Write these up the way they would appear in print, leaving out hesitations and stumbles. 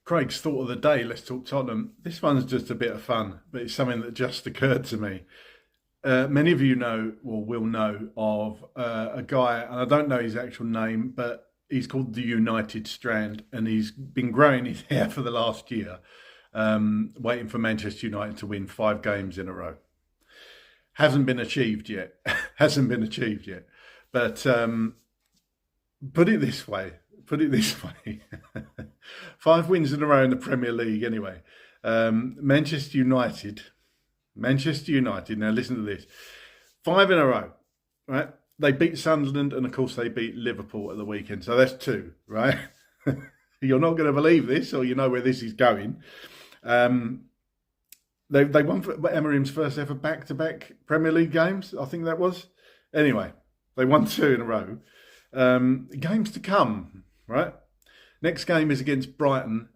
Craig's thought of the day. Let's talk Tottenham. This one's just a bit of fun, but it's something that just occurred to me. Many of you know or will know of a guy, and I don't know his actual name, but he's called the United Strand, and he's been growing his hair for the last year, waiting for Manchester United to win 5 games in a row. Hasn't been achieved yet. Hasn't been achieved yet. But put it this way. Put it this way. 5 wins in a row in the Premier League anyway. Manchester United, now listen to this. 5 in a row, right? They beat Sunderland and of course they beat Liverpool at the weekend. So that's 2, right? You're not going to believe this, or you know where this is going. They won for Emery's first ever back-to-back Premier League games, I think that was. Anyway, they won 2 in a row. Games to come, right? Next game is against Brighton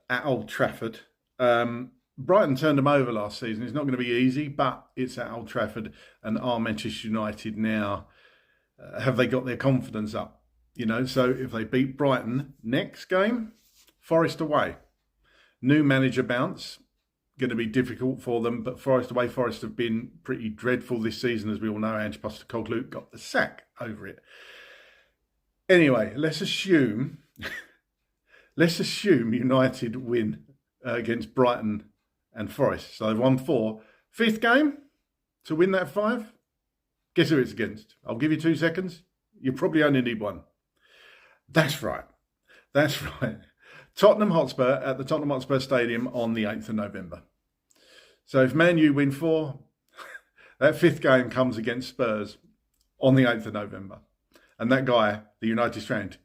at Old Trafford. Brighton turned them over last season. It's not going to be easy, but it's at Old Trafford. And are Manchester United now, have they got their confidence up? You know, so if they beat Brighton, next game, Forest away. New manager bounce, going to be difficult for them, but Forest away. Forest have been pretty dreadful this season, as we all know. Ange Postecoglou got the sack over it. Anyway, let's assume United win against Brighton and Forest. So they've won 4. 5th game to win that 5. Guess who it's against? I'll give you 2 seconds. You probably only need 1. That's right. That's right. Tottenham Hotspur at the Tottenham Hotspur Stadium on the 8th of November. So if Man U win 4, that 5th game comes against Spurs on the 8th of November. And that guy, the United Strand,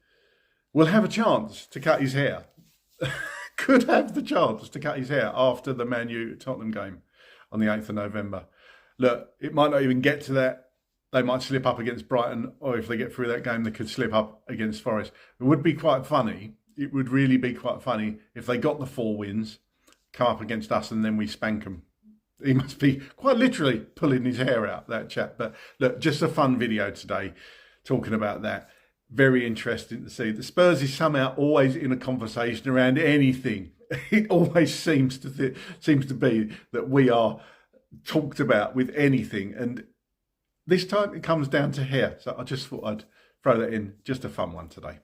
will have a chance to cut his hair. Could have the chance to cut his hair after the Man U Tottenham game on the 8th of November. Look, it might not even get to that. They might slip up against Brighton, or if they get through that game, they could slip up against Forest. It would be quite funny. It would really be quite funny if they got the 4 wins, come up against us, and then we spank them. He must be quite literally pulling his hair out, that chap. But look, just a fun video today talking about that. Very interesting to see. The Spurs is somehow always in a conversation around anything. It always seems to be that we are talked about with anything. And this time it comes down to hair. So I just thought I'd throw that in. Just a fun one today.